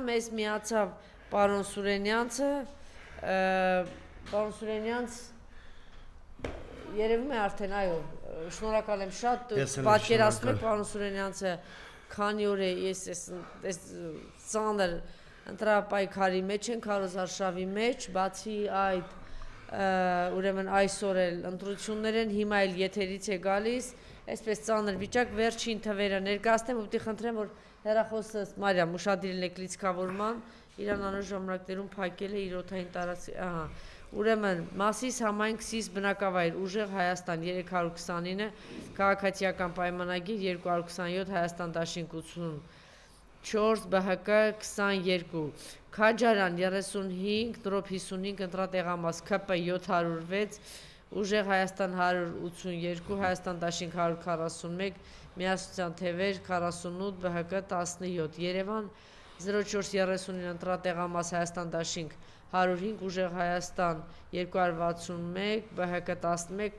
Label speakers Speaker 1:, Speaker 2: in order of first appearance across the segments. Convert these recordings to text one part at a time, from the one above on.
Speaker 1: մեզ միացավ պարոն Սուրենյանցը, պարոն Սուրենյանց երևում է արդեն, այո, շնորհակալ եմ շատ, պատկերացնում եք պարոն Սուրենյանցը քանի օր է ես այս ծանր ընտրապայքարի մեջ են, քարոզարշավի մեջ, բացի այդ ուրեմն այսօր էլ ընտրություններ են, հիմա էլ եթերից է գալիս, այսպես ծանր վիճակ, վերջին թվերը ներկայացնեմ, ու պիտի խնդրեմ, որ հեռախոսը Մարիամ ուշադիր եք լիցքավորման, իրան անոր ժամանակներում փակել է իր օդային տարածքի, ուրեմն Մասիս համայնք Սիս բնակավայր Ուժեղ Հայաստան 329, քաղաքացիական պայմանագիր 227 Հայաստան դաշինք 84 ԲՀԿ 22, Քաջարյան 35 դրոպ 55 ընտրատեղամաս ՔՊ 706, Ուժեղ Հայաստան 182, Հայաստան դաշինք 141, Միասնության թևեր 48 ԲՀԿ 17, Երևան 0439 ընտրատեղամաս Հայաստան դաշինք 105, Ուժեղ Հայաստան 261, ԲՀԿ 11,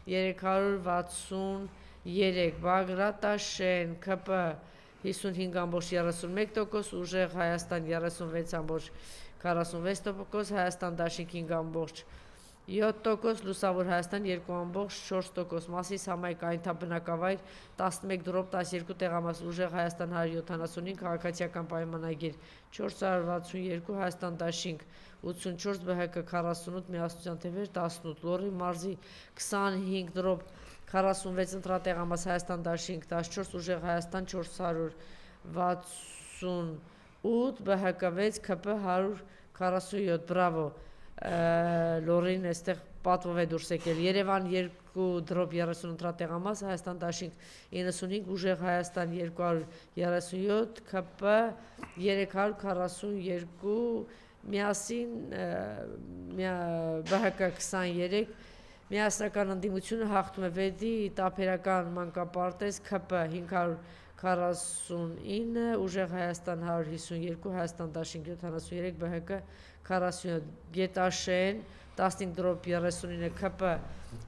Speaker 1: ՔՊ 363, Բագրատաշեն, ՔՊ 55.31%, Ուժեղ Հայաստան 36.46%, Հայաստան դաշինք 5.7%, Լուսավոր Հայաստան 2.4%, Մասիս համայնք այնթաբնակավայր 11 դրոպ 12 տեղամաս, Ուժեղ Հայաստան 175, քաղաքացիական պայմանագիր 462, Հայաստան դաշինք 84, ԲՀԿ 48, Միասնության թևեր 18, Լոռի մարզի 25 դրոպ 46 ընտրատեղամաս, Հայաստան դաշինք 14, Ուժեղ Հայաստան 468, ԲՀԿ 6, ՔՊ 147, բրավո, Լոռին այստեղ պատվով է դուրս եկել, Երևան 2 դրոպ 30 ընտրատեղամաս, Հայաստան դաշինք 95, Ուժեղ Հայաստան 237, ՔՊ 342, միասին ԲՀԿ 23, միասնական ընդդիմությունը հաղթում է վեդի, տափերական մանկապարտեզ ՔՊ 549, Ուժեղ Հայաստան 152, Հայաստան դաշինք 73, ԲՀԿ 47, Գետաշեն 15 դրոպ 39, ՔՊ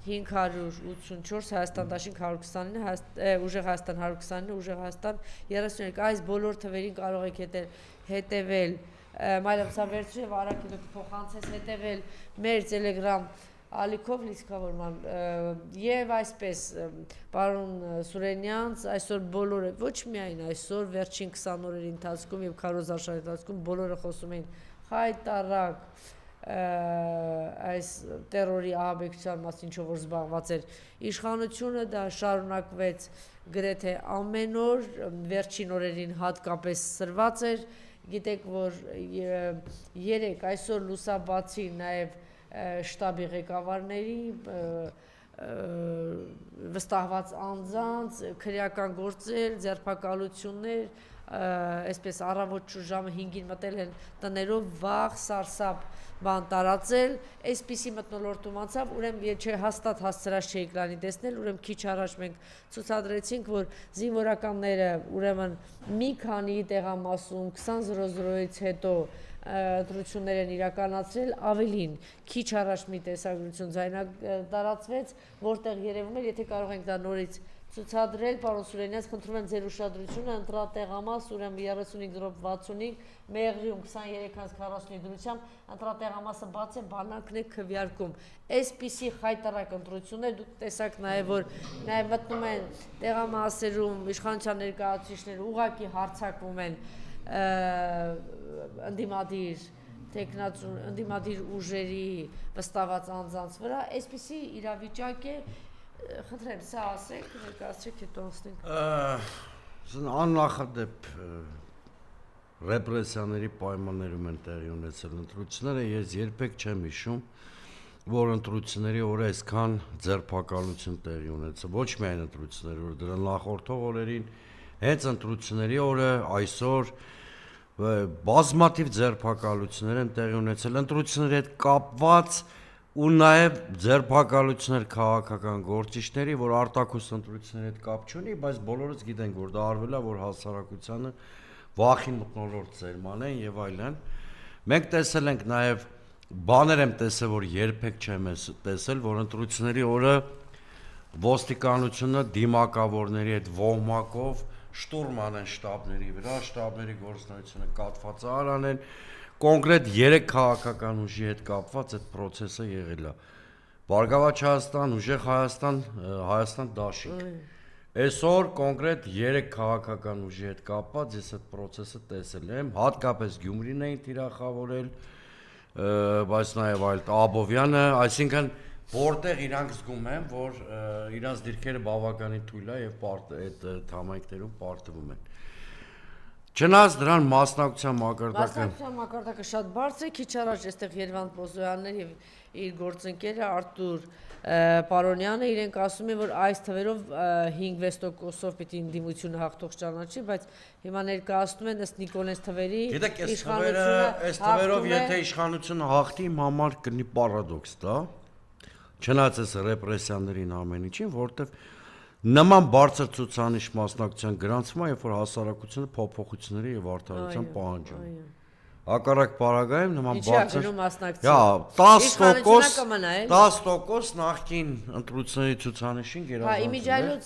Speaker 1: 584, Հայաստան դաշինք 129, Ուժեղ Հայաստան 129, Ուժեղ Հայաստան 33, այս բոլոր թվերին կարող եք հետևել, Մարիամ սա վերցրու եւ արագ փոխանցես հետևել մեր Telegram ալիքով լիցքավորման եւ այսպես պարոն Սուրենյանց այսօր բոլորը ոչ միայն այսօր վերջին 20 օրերի ընթացքում եւ քարոզարշավի ընթացքում բոլորը խոսում էին խայտարակ այս տերորի ահաբեկչության մասին, ինչով որ զբաղված էր իշխանությունը, դա շարունակվեց գրեթե ամեն օր, վերջին օրերին հատկապես սրված էր, գիտեք, որ այսօր լուսաբացի նաև շտաբի ղեկավարների վստահված անձանց, քրեական գործեր, ձերբակալություններ, այսպես առավոտ ժամը 5-ին մտել են տներով, վախ, սարսափ բան տարածել, այսպիսի մթնոլորտում անցավ, ուրեմն հաստատ հասցրած չէի կլանի տեսնել, ուրեմն քիչ առաջ մենք ցուցադրեցինք, որ զինվորականները ուրեմն մի քանի տեղամասում 20:00-ից հետո ընտրություններ են իրականացրել, ավելին քիչ առաջ մի տեսագրություն տարածվեց, որտեղ երևում էր, եթե կարող ենք դա նորից ցուցադրել, պարոն Սուրենյանց, խնդրում եմ ձեր ուշադրությունը, ընտրատեղամաս, ուրեմն 35:65, Մեղրիում 23:45 դրությամբ, ընտրատեղամասը բաց է, բանակն է քվեարկում։ Այսպիսի խայտարակ ընտրություններ, դուք տեսաք նաև, որ նաև մտնում են տեղամասերում, իշխանության ներկայացուցիչները ուղղակի հարձակվում են ընդդիմադիր ուժերի վստահված անձանց վրա, այսպիսի իրավիճակ է, խնդրեմ, սա ասեք, ներկայացրեք, հետո ասենք։
Speaker 2: Աննախադեպ ռեպրեսիաների պայմաններում են տեղի ունեցել ընտրությունները, ես երբեք չեմ հիշում, որ ընտրությունների օրը այսքան ձերբակալություն տեղի ունեցել, ոչ միայն ընտրությունների օրը, դրա նախորդող օրերին, հենց ընտրությունների օրը այսօր բազմաթիվ ձերբակալություններ են տեղի ունեցել, ընտրությունների հետ կապված ու նաև ձերբակալություններ քաղաքական գործիչների, որ արտաքուստ ընտրությունների հետ կապ չունի, բայց բոլորս գիտենք, որ դա արվել է, որ հասարակությանը վախի մթնոլորտ սերմանեն եւ այլն։ Մենք տեսել ենք նաև բաներ եմ տեսել, որ երբեք չեմ տեսել, որ ընտրությունների օրը ոստիկանությունը դիմակավորների հետ ոհմակով շտուրմ անեն շտաբների վրա, շտաբների գործունեությունը կատված արանեն, կոնկրետ 3 քաղաքական ուժի հետ կապված այդ process-ը եղել է։ Բարգավաճ Հայաստան, Ուժեղ Հայաստան, Հայաստան Դաշինք։ Այսօր կոնկրետ 3 քաղաքական ուժի հետ կապված ես այդ process-ը տեսել եմ, հատկապես Գյումրին էին թիրախավորել, բայց նաև այլ Աբովյանը, այսինքն որտեղ իրանք զգում են, որ իրանց դիրքերը բավականին թույլ է եւ այդ համայնքներում պարտվում են։ Չնայած դրան մասնակցության
Speaker 1: մակարդակը շատ բարձր է, քիչ առաջ այստեղ Երվանդ Պոզոյաններ եւ իր գործընկերը Արտուր Պարոնյանը իրենք ասում են, որ այս թվերով 5-6%-ով պիտի ընդդիմությունը հաղթող ճանաչի, բայց հիմա ներկայացնում են ըստ Նիկոլենց թվերի
Speaker 2: այս թվերով եթե իշխանությունը հաղթի, իմ համար կլինի պարադոքս դա, չնայած այս ռեպրեսիաներին ամեն ինչին, որովհետեւ նման բարձր ցուցանիշ մասնակցության գրանցվում է, երբ որ հասարակությունը փոփոխությունների եւ արդարության պահանջում է։ Հակառակ պարագայում նման բարձր 10% նախկին ընտրությունների ցուցանիշին գերազանցում է։
Speaker 1: Իմիջիայլոց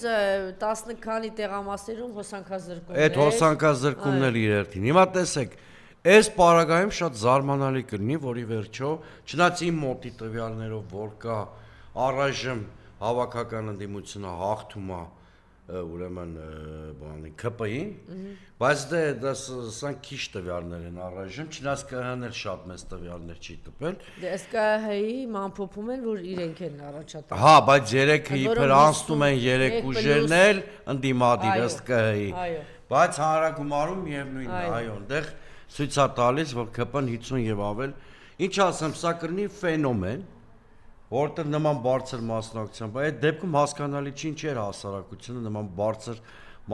Speaker 1: 10 քանի տեղամասերում հոսանքազրկումներ։
Speaker 2: Այդ հոսանքազրկումն էլ իրերտին։ Հիմա տեսեք, այս պարագայում շատ զարմանալի կլինի, որի վերջո, չնայած իմ մոտի տվյալներով, որ կա առայժմ հավաքական ընդդիմությունը հաղթում է ուրեմն բանի ԿՊ-ին, բայց դա սան քիչ տվյալներ են առայժմ, չնայած ԿՀ-ն էլ շատ մեծ տվյալներ չի տպել։
Speaker 1: Դե ըստ ԿՀ-ի ամփոփում են, որ իրենք են առաջատար։
Speaker 2: Հա, բայց 3-ը իբր անցնում են 3 ուժերն էլ ընդդիմադիր ըստ ԿՀ-ի։ Բայց հանրագումարում միևնույնն է, այո, այնտեղ ցույց է տալիս, որ ԿՊ-ն 50 եւ ավել, ինչ ասեմ, սա կլինի ֆենոմեն, որտեղ նման բարձր մասնակցությամբ, այդ դեպքում հասկանալի չի ինչ էր հասարակությունը նման բարձր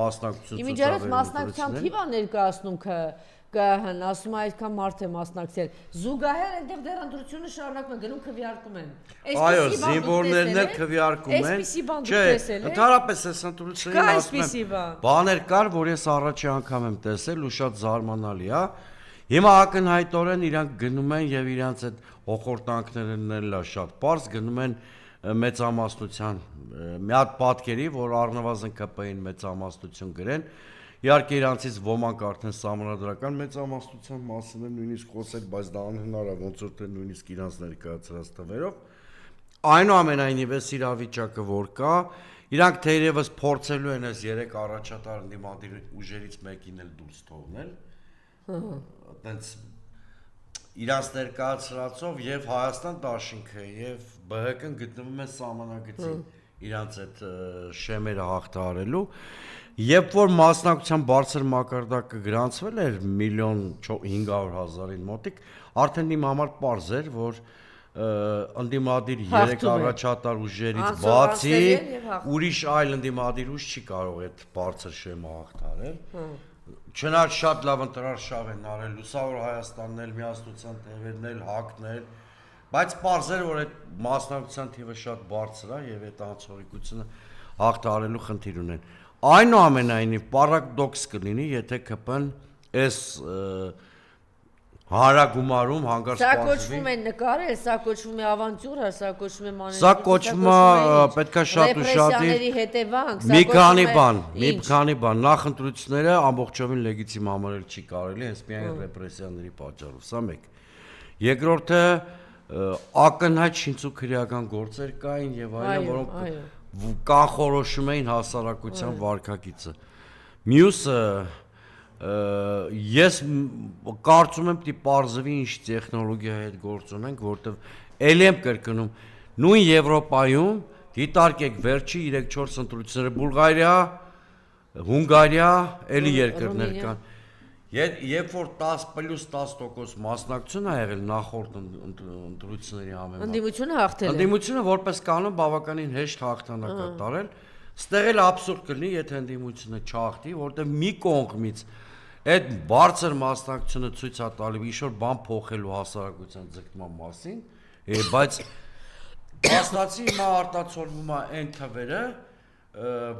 Speaker 2: մասնակցություն
Speaker 1: Իմիջիայլոց մասնակցության թիվը ներկայացնում ԿՀ-ն, ասում է այդքան մարդ է մասնակցել։ Զուգահեռ այնտեղ դեռ ընտրությունը շարունակվում է, գնում քվեարկում են։
Speaker 2: Այո, զինվորներն էլ քվեարկում են։
Speaker 1: Այսպիսի բան դուք տեսել եք։
Speaker 2: Ընդհանրապես այս ընտրություններին ասում եմ, բաներ կար, որ ես առաջի անգամ եմ տեսել ու շատ զարմանալի է։ Հիմա ակնհայտորեն իրանք գնում են եւ իրանց այդ հոխորտանքներն էլ է շատ པարզ գնում են մեծամասնության մի հատ պատկերի, որ առնվազն ԿՊ-ին մեծամասնություն գրեն, իհարկե իրանցից ոմանք արդեն սահմանադրական մեծամասնության մասին են նույնիսկ խոսել, բայց դա անհնար է ոնց որ թե նույնիսկ իրանց ներկայացրած թվերով։ Այնուամենայնիվ այս իրավիճակը որ կա, իրանք թերևս փորձելու են այս 3 առաջատար ընդդիմադիր ուժերից մեկին էլ դուրս թողնել։ Այդպես իրանց ներկայացրածով եւ Հայաստան Դաշինքը եւ ԲՀԿ-ն գտնվում են սահմանագծին իրանց այդ շեմերը հաղթահարելու, երբ որ մասնակցության բարձր մակարդակը գրանցվել էր 1.500.000-ին մոտիկ, արդեն իմ համար պարզ էր, որ ընդդիմադիր 3 առաջատար ուժերից բացի ուրիշ այլ ընդդիմադիր ուժ չի կարող այդ բարձր շեմը հաղթահարել։ Չնայած շատ լավ ընտրարշավ են արել, Լուսավոր Հայաստանն էլ, Միասնության տերերն էլ, ՀԱԿ-ն էլ, բայց պարզ էր, որ այդ մասնակցության թիվը շատ բարձր է եւ այդ անցողիկությունը հաղթահարելու խնդիր ունեն։ Այնուամենայնիվ պարադոքս կլինի, եթե ԿՊ-ն այս հանրագումարում հանգարց
Speaker 1: Սա կոչվում է նկարել, սա կոչվում է ավանտյուրա, սա կոչվում է մանեջմենտ,
Speaker 2: սա կոչվում է պետքա շատ ուշադիր մի քանի բան, նախընտրությունները ամբողջովին լեգիտիմ համարել չի կարելի, հենց միայն ռեպրեսիաների պատճառով, սա մեկ։ Երկրորդը ակնհայտ շինծուքրեական գործեր կային եւ այլն, որոնք կանխորոշում էին հասարակության վարքագիծը։ Մյուսը ես կարծում եմ պիտի պարզվի ինչ տեխնոլոգիայի հետ գործ ունենք, որտեվ ելի եմ կրկնում, նույն Եվրոպայում դիտարկեք վերջի 3-4 ընտրությունները Բուլղարիա, Հունգարիա, ելի երկրներ կան։ Երբ որ 10+10% մասնակցություն ա եղել նախորդ ընտրությունների համեմատ։
Speaker 1: Ընդդիմությունը հաղթել է։
Speaker 2: Ընդդիմությունը որպես կանոն բավականին հեշտ հաղթանակ է տարել։ Ստեղ էլ աբսուրդ կլինի, եթե ընդդիմությունը չհաղթի, որտեղ մի կողմից այդ բարձր մասնակցությունը ցույց է տալի ինչ-որ բան փոխելու հասարակության ձգտման մասին, բայց հաստատի հիմա արտացոլվում է այն թվերը,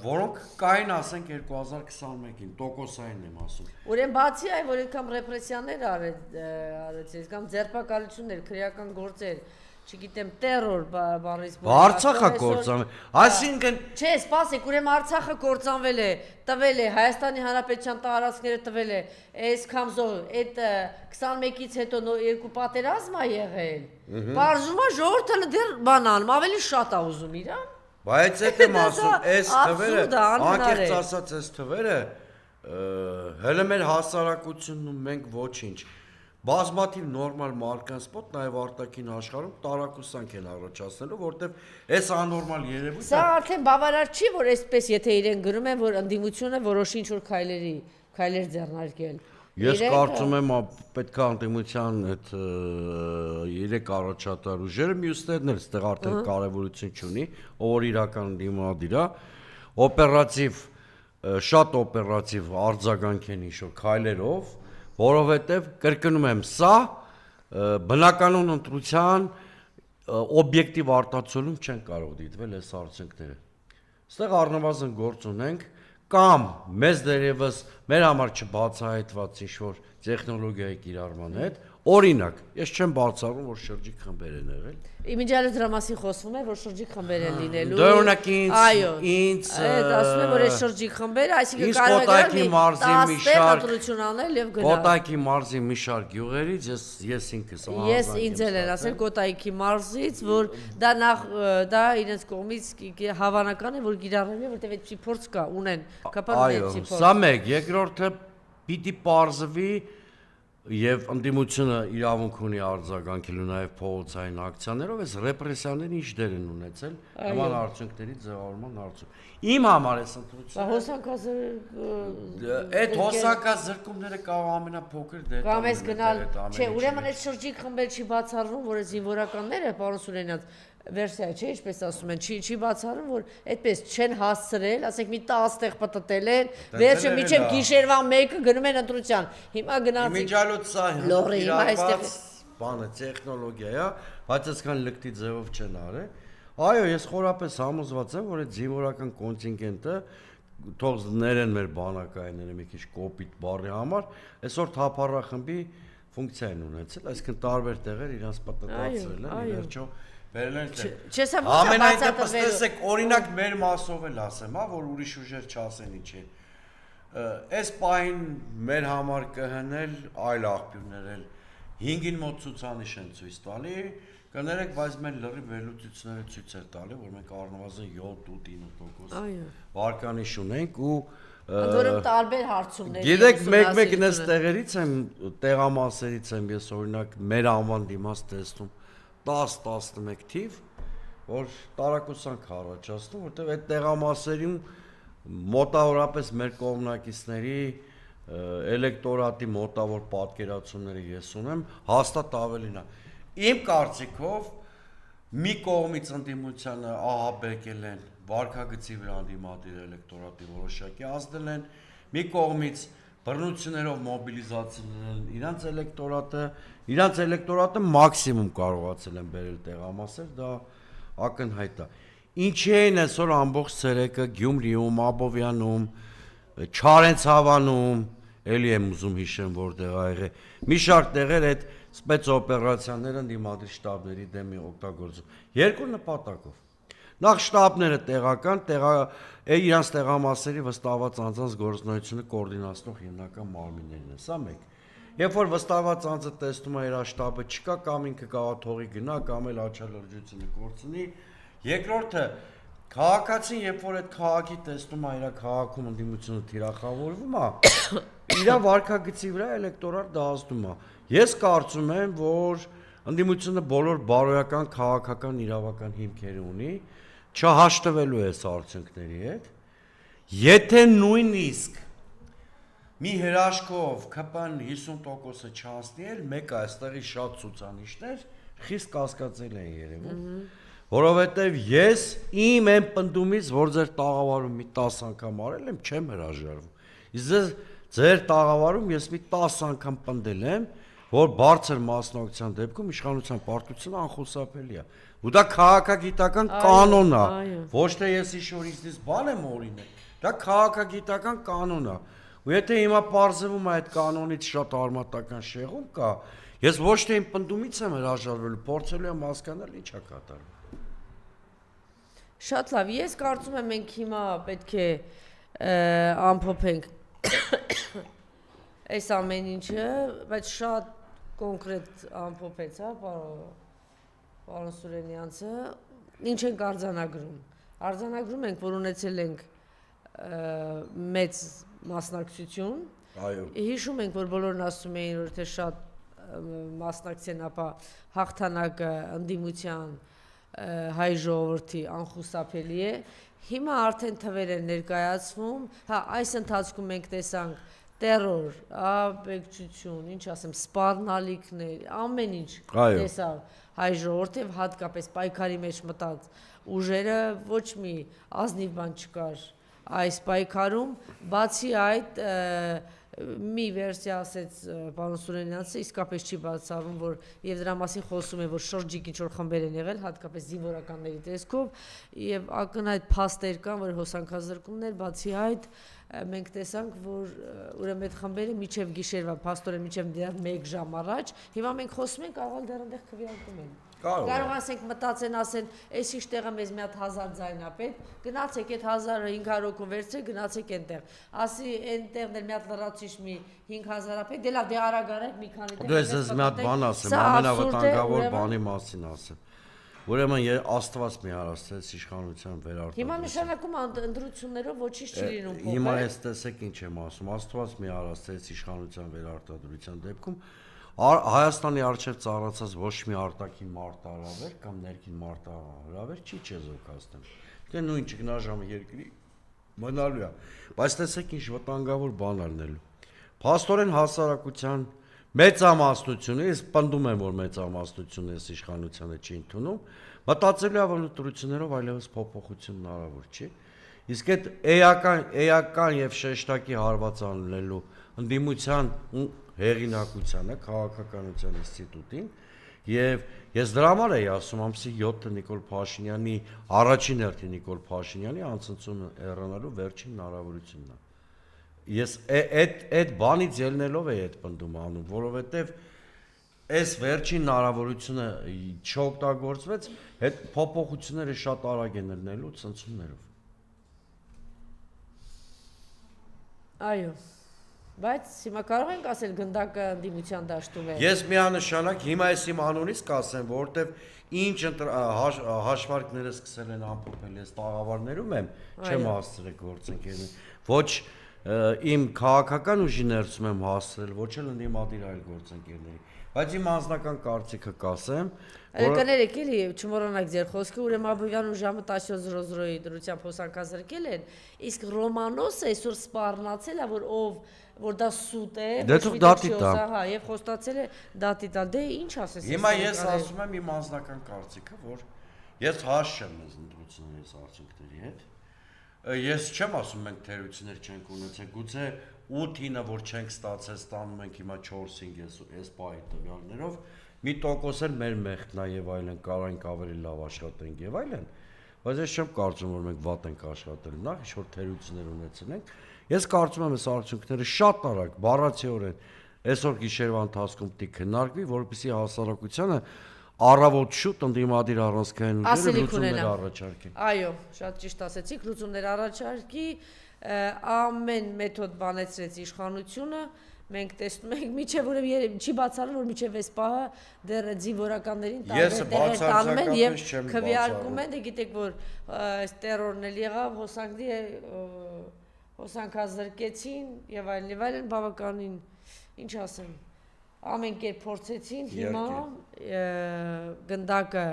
Speaker 2: որոնք կային, ասենք 2021-ին, տոկոսային եմ ասում։
Speaker 1: Ուրեմն բացի այդ, որ այդքան ռեպրեսիաներ արեցին, կամ ձերբակալություններ, քրեական գործեր, չգիտեմ, terror բառից
Speaker 2: Արցախը կործանվել։ Այսինքն
Speaker 1: չէ, սպասեք, ուրեմն Արցախը կործանվել է, տվել է Հայաստանի Հանրապետության տարածքները տվել է, այս կամզո այդ 21-ից հետո երկու պատերազմ է եղել։ Բարձում է ժողովուրդը դեռ բանանում, ավելի շատ է ուզում իրան։
Speaker 2: Բայց այդ եմ ասում, այս թվերը, անկեղծ ասած այս թվերը, հələ մեր հասարակությունն ու մենք ոչինչ։ Բազմաթիվ նորմալ մարդկանց մոտ նաև արտաքին աշխարհում տարակուսանք են առաջացնելու, որտեվ այս աննորմալ երևույթը
Speaker 1: Սա արդեն բավարար չի, որ այսպես եթե իրեն գրում են, որ ընդդիմությունը որոշ ինչ-որ քայլեր ձեռնարկել։
Speaker 2: Ես կարծում եմ պետք է ընդդիմության այդ 3 առաջատար ուժերը մյուսներն էլ այդտեղ արդեն կարևորություն չունի, ով իրական դիմադիր է, օպերատիվ շատ օպերատիվ արձագանք են ինչ-որ քայլերով, որովհետև կրկնում եմ, սա բնականon ընտրության օբյեկտիվ արտացոլում չեն կարող դիտվել այս արդյունքները։ Այստեղ առնվազն գործ ունենք կամ մեզ դերևս մեր համար չբացահայտված ինչ-որ տեխնոլոգիայի կիրառման հետ, օրինակ, ես չեմ բացառում, որ շրջիկ խմբեր են եղել։
Speaker 1: Իմիջիալը դրա մասին խոսվում է, որ շրջիկ խմբեր են լինելու։
Speaker 2: Դե օրինակ ինձ
Speaker 1: այդ ասում եմ, որ այս շրջիկ խմբեր, այսինքն կարող է լինել 10 ընտրություն անել եւ գնալ։
Speaker 2: Կոտայքի մարզի մի շարք գյուղերից ես ինքս
Speaker 1: Ես ինձ էլ են ասել Կոտայքի մարզից, որ դա իրենց կողմից հավանական է, որ գիրառել է, որտեղ այդպիսի փորձ կա, ունեն, կապան այդպիսի փորձ։
Speaker 2: Սա մեկ, երկրորդը պիտի պարզվի Եվ ընդդիմությունը իրավունք ունի արձագանքելու նաև փողոցային ակցիաներով, այս ռեպրեսիաները ինչ դեր են ունեցել նման արդյունքների ձևավորման հարցում։ Իմ համար էս ընտրությունը այդ հոսակազրկումները կարող ամենափոքր դեր
Speaker 1: կամ էս գնալ, չէ, ուրեմն այդ շրջիկ խմբեր չի բացառվում, որ այս զինվորականները, պարոն Սուրենյան, վերսիա չէ, ինչպես ասում են, չի բացառում, որ այդպես չեն հասցրել, ասենք մի 10 տեղ պատտել են, վերջը միջև գիշերվա 1-ը գնում են ընտրության։ Հիմա գնացի։
Speaker 2: Իմիջիալոց սա իրավաց բանը տեխնոլոգիա է, բայց այսքան լկտի ձևով չեն արել։ Այո, ես խորապես համոզված եմ, որ այդ զինվորական կոնտինգենտը թող ներեն մեր բանակայինները մի քիչ կոպիտ բառի համար, այսօր թափառախմբի ֆունկցիա են ունեցել, այսինքն տարբեր տեղեր իրանց պատտացրել են, ի վերջո Բերել են թե ամենայն դեպս տեսեք, օրինակ մեր մասով էլ ասեմ, որ ուրիշ ուժեր չասեն ինչ է։ Այս պահին մեր համար կհնել այլ աղբյուրներ էլ 5-ին մոտ ցուցանիշ են ցույց տալի, կներեք, բայց մեր լրի վերլուծությունները ցույց են տալի, որ մենք առնվազն 7-9% վարկանիշ ունենք ու
Speaker 1: Որում տարբեր հարցումներ։
Speaker 2: Գիտեք, մեկ-մեկն այս տեղերից եմ, տեղամասերից եմ ես օրինակ մեր անվան դիմաց տեսնում 10-11 թիվ, որ տարակուսանք առաջացնում, որտեղ այդ տեղամասերում մոտավորապես մեր կողմնակիցների էլեկտորատի մոտավոր պատկերացումները ես ունեմ, հաստատ ավելին է։ Իմ կարծիքով մի կողմից ընդդիմությանը ահաբեկել են, վարքագծի վրա ընդդիմադիր էլեկտորատի որոշակի ազդել են, մի կողմից բռնություններով մոբիլիզացիան են իրանց էլեկտորատը մաքսիմում կարողացել են բերել տեղամասեր, դա ակնհայտ է։ Ինչի են այսօր ամբողջ ցերեկը Գյումրիում, Աբովյանում, Չարենցավանում, էլի եմ ուզում հիշեմ որտեղ ա եղել, մի շարք տեղեր այդ սպեցօպերացիաները ընդդիմադիր շտաբների դեմ օգտագործում։ Երկու նպատակով։ Նախ շտաբները տեղական, իրանց տեղամասերի վստահված անձանց գործունեությունը կոորդինացնող հիմնական մարմիններն են, սա մեկ։ Երբ որ վստահված անձը տեսնում է իր շտաբը չկա, կամ ինքը կարող թողի գնա, կամ էլ աչալրջությունը կորցնի։ Երկրորդը, քաղաքացին, երբ որ այդ քաղաքի տեսնում է իր քաղաքում ընդդիմությունը թիրախավորվում է, իր վարքագծի վրա էլեկտորալ դասում է։ Ես կարծում եմ, որ ընդդիմությունը բոլոր բարոյական քաղաքական իրավական հիմքեր ունի, չհաշտվելու է այս արդյունքների հետ, եթե նույնիսկ մի հրաշքով ԿՊ-ն 50%-ը չանցնի էլ, մեկ այստեղի շատ ցուցանիշներ խիստ կասկածել են երևում, որովհետև ես իմ այն պնդումից, որ ձեր տաղավարում մի 10 անգամ արել եմ, չեմ հրաժարվում։ Իսկ ձեր տաղավարում ես մի 10 անգամ պնդել եմ, որ բարձր մասնակցության դեպքում իշխանության պարտությունը անխուսափելի է։ Ու դա քաղաքագիտական կանոն է, ոչ թե ես ինչ-որ ինձնից բան եմ օրինել, դա քաղաքագիտական կանոն է։ Ու եթե հիմա պարզվում է այդ կանոնից շատ արմատական շեղում կա, ես ոչ թե իմ պնդումից եմ հրաժարվելու, փորձելու եմ հասկանալ ինչ է կատարվում։
Speaker 1: Շատ լավ, ես կարծում եմ մենք հիմա պետք է ամփոփենք այս ամեն ինչը, բայց շատ կոնկրետ ամփոփեց, հա, պարոն Սուրենյանցը, ինչ ենք արձանագրում։ Արձանագրում ենք, որ ունեցել ենք մեծ մասնակցություն։
Speaker 2: Այո։
Speaker 1: Հիշում ենք, որ բոլորն ասում էին, որ թե շատ մասնակցեն, ապա հաղթանակը ընդդիմության հայ ժողովրդի անխուսափելի է։ Հիմա արդեն թվեր են ներկայացվում, հա, այս ընթացքում մենք տեսանք տերոր, աբեկչություն, ինչ ասեմ, սպառնալիքներ, ամեն ինչ տեսավ հայ ժողովուրդը, հատկապես պայքարի մեջ մտած ուժերը, ոչ մի ազնիվ բան չկար այս պայքարում, բացի այդ մի վերսիա ասեց պարոն Սուրենյանցը, իսկապես չի բացառվում, որ եւ դրա մասին խոսում է, որ շրջիկ ինչ-որ խմբեր են եղել, հատկապես զինվորականների տեսքով, եւ ակնհայտ փաստեր կան, որ հոսանքազրկումներ, բացի այդ մենք տեսանք, որ ուրեմն այդ խմբերը միջև գիշերվա, փաստորեն միջև 1 ժամ առաջ, հիմա մենք խոսում ենք, կարող դեռ այնտեղ քվեարկում են։ Կարող ասենք մտածեն, ասեն, այս ինչ տեղը մեզ մի հատ 1000 ձայնապետ, գնացեք այդ 1500 հոգու վերցրեք, գնացեք այնտեղ։ Ասի այնտեղն էլ մի հատ լրացուցիչ մի 5000-ապետ, դե լավ, դե արագ արեք մի քանի տեղ։
Speaker 2: Դու ես մի հատ բան ասեմ, ամենավտանգավոր բանի մասին ասեմ։ Ուրեմն Աստված մի հարստեց իշխանության վերարտադրություն։
Speaker 1: Հիմա նշանակում ընտրություններով ոչինչ չի լինում փոխել։
Speaker 2: Հիմա ես տեսեք ինչ եմ ասում, Աստված մի հարստեց իշխանության վերարտադրության դեպքում Հայաստանի արչև ծառացած ոչ մի արտաքին մարտահրավեր կամ ներքին մարտահրավեր չի չեզոքացնել։ Դե նույն ճգնաժամը երկրի մնալու է, բայց տեսեք ինչ վտանգավոր բան ալնելու։ Փաստորեն հասարակության մեծամասնությունը, ես պնդում եմ, որ մեծամասնությունը այս իշխանությանը չի ընդունում, մտածելու է, որ ընտրություններով այլևս փոփոխություն հնարավոր չի։ Իսկ այդ էական եւ շեշտակի հարված անելու ընդդիմության հեղինակությանը, քաղաքականության ինստիտուտին եւ ես դրա համար էի ասում ամսի 7-ը Նիկոլ Փաշինյանի առաջին հերթին Նիկոլ Փաշինյանի անցնցումը հեռանալու վերջին հնարավորությունն է։ Ես այդ բանից ելնելով էի այդ պնդումը անում, որովհետեւ այս վերջին հնարավորությունը չօգտագործվեց, այդ փոփոխությունները շատ արագ են ելնելու ցնցումներով։
Speaker 1: Այո։ Բայց հիմա կարող ենք ասել գնդակը ընդդիմության դաշտում է։
Speaker 2: Ես միանշանակ հիմա ես իմ անունից կասեմ, որովհետև ինչ հաշվարկները սկսել են ամփոփել, ես տաղավարներում եմ, չեմ հասցրել գործընկերներին, ոչ իմ քաղաքական ուժի ներսում եմ հասցրել, ոչ էլ ընդդիմադիր այլ գործընկերների։ Բայց իմ անձնական կարծիքը կասեմ,
Speaker 1: Կներեք էլի, չմոռանաք ձեր խոսքը, ուրեմն Աբովյանը ժամը 17:00-ի դրությամբ հոսանքազրկել են, իսկ Ռոմանոսը այսօր սպառնացել է, որ դա սուտ է, հա, եւ խոստացել է դատի տալ։ Դե ինչ ասես։
Speaker 2: Հիմա ես ասում եմ իմ անձնական կարծիքը, որ ես հաշ չեմ մեզ ընտրությունների արդյունքների հետ։ Ես չեմ ասում մենք թերություններ չենք ունեցել, գուցե 8-ը որ չենք ստացել, ստանում ենք հիմա 4-ին այս պահի տվյալներով, մի տոկոս էլ մեր մեղքն է եւ այլն, կարող ենք ավելի լավ աշխատենք եւ այլն, բայց ես չեմ կարծում որ մենք վատ ենք աշխատել, նախ ինչ որ թերություններ ունեցել ենք։ Ես կարծում եմ այս արդյունքները շատ արագ, բառացիորեն այսօր գիշերվա ընթացքում պիտի քննարկվի, որպեսզի հասարակությանը առավոտ շուտ ընդդիմադիր առանցքային ուժերը լուծումներ առաջարկեն։
Speaker 1: Այո, շատ ճիշտ ասեցիք, լուծումներ առաջարկի, ամեն մեթոդ բանեցրեց իշխանությունը, մենք տեսնում ենք, միջև ուրեմն չի բացառում, որ միջև այս պահը դեռ զինվորականներին տարբեր տանում են եւ քվեարկում են, դե գիտեք որ այս տերորն էլ եղավ, հոսանքազրկեցին եւ այլն, բավականին, ինչ ասեմ, ամեն կերպ փորձեցին, հիմա գնդակը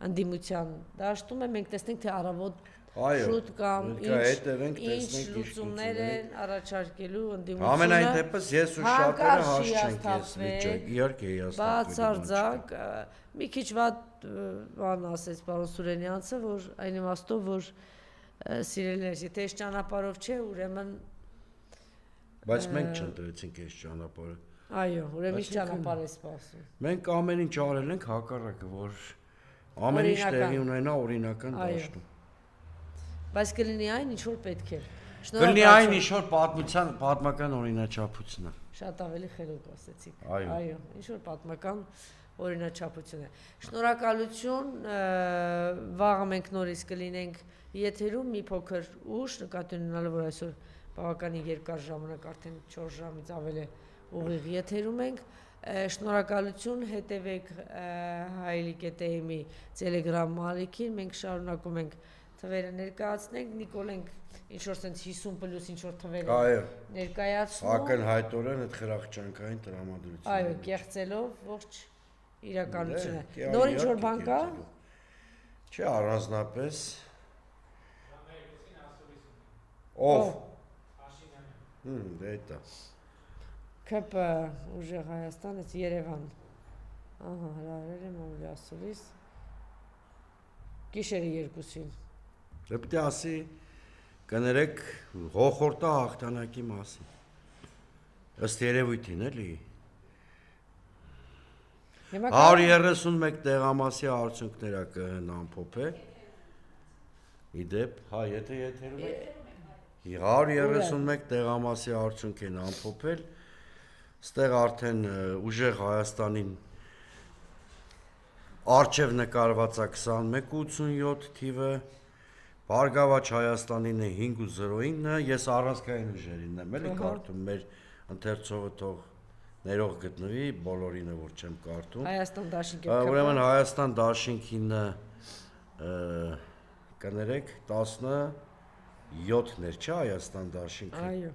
Speaker 1: ընդդիմության դաշտում է, մենք տեսնենք թե առավոտ շուտ կամ ինչ լուծումներ են առաջարկելու ընդդիմությունը։
Speaker 2: Ամենայն դեպս ես ու շատերը հաշ չենք ես վիճակ, իհարկե
Speaker 1: բացարձակ մի քիչ վատ բան ասեց պարոն Սուրենյանցը, որ այն իմաստով որ սիրելիներ, եթե այս ճանապարհով չէ, ուրեմն
Speaker 2: բայց մենք չընտրեցինք այս ճանապարհը։
Speaker 1: Այո, ուրեմն ինչ ճանապարհ է սպասում։
Speaker 2: Մենք ամեն ինչ արել ենք հակառակը, որ ամեն ինչ տեղի ունենա օրինական դաշտում։
Speaker 1: Բայց կլինի այն, ինչ որ պետք է։
Speaker 2: Կլինի այն ինչ-որ պատմական օրինաչափություն է։
Speaker 1: Շատ ավելի խելոք ասեցիք։
Speaker 2: Այո,
Speaker 1: ինչ-որ պատմական օրինաչափություն է։ Շնորհակալություն, վաղը մենք նորից կլինենք եթերում մի փոքր ուշ, նկատի ունենալով, որ այսօր բավականին երկար ժամանակ, արդեն 4 ժամից ավել է ուղիղ եթերում ենք։ Շնորհակալություն, հետևեք Հայլիկետեյմի Telegram ալիքին, մենք շարունակում ենք թվերը ներկայացնենք, Նիկոլենք ինչ-որ sense 50+ ինչ-որ թվեր ներկայացնում։
Speaker 2: Ակնհայտորեն այդ խրախճանքային տրամադրությունը։
Speaker 1: Այո, կեղծելով ողջ իրականությունը։ Նոր ինչ-որ բան կա։
Speaker 2: Չէ, առանձնապես։ Ով։ Դե դա։
Speaker 1: ՔՊ ուժեղ Հայաստանից Երևան։ Ահա, հրավերել եմ ով ասելիս։ Գիշերը 2-ին։
Speaker 2: Դե պետք է ասի կներեք հոխորտա հաղթանակի մասին։ Ըստ երևույթին էլի։ 131 տեղամասի արդյունքները կհնամփոփել։ Իդեպ, հա, եթե եթերում եք 131 տեղամասի արդյունք են ամփոփել, ստեղ արդեն ուժեղ Հայաստանին արչև նկարված է 2187 թիվը, Բարգավաճ Հայաստանին է 509, ես առանցքային ուժերին եմ էլի կարդում, մեր ընթերցողը թող ներող գտնվի, բոլորինը որ չեմ կարդում։
Speaker 1: Հայաստան դաշինքի
Speaker 2: Ուրեմն Հայաստան դաշինքինը կներեք 17-ներ, չէ՞ Հայաստան դաշինքը։
Speaker 1: Այո։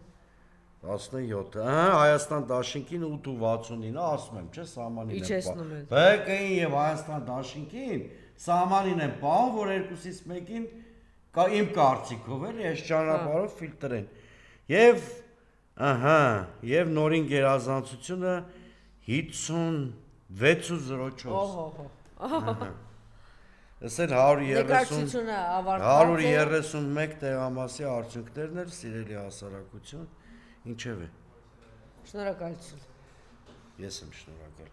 Speaker 2: 17, Հայաստան դաշինքին 869, ասում եմ, չէ, սահմանին եմ
Speaker 1: Իջեցնում են։
Speaker 2: ԲԿ-ին եւ Հայաստան դաշինքին սահմանին եմ պահում, որ երկուսից մեկին կա իմ կարծիքով էլի, այս ճանապարհով ֆիլտրեն։ Եվ եւ նորին գերազանցությունը 56.04։
Speaker 1: Օհո։
Speaker 2: Ասել 131 տեղամասի արդյունքներն էլ սիրելի հասարակություն, ինչև է։
Speaker 1: Շնորհակալություն։
Speaker 2: Ես եմ շնորհակալ։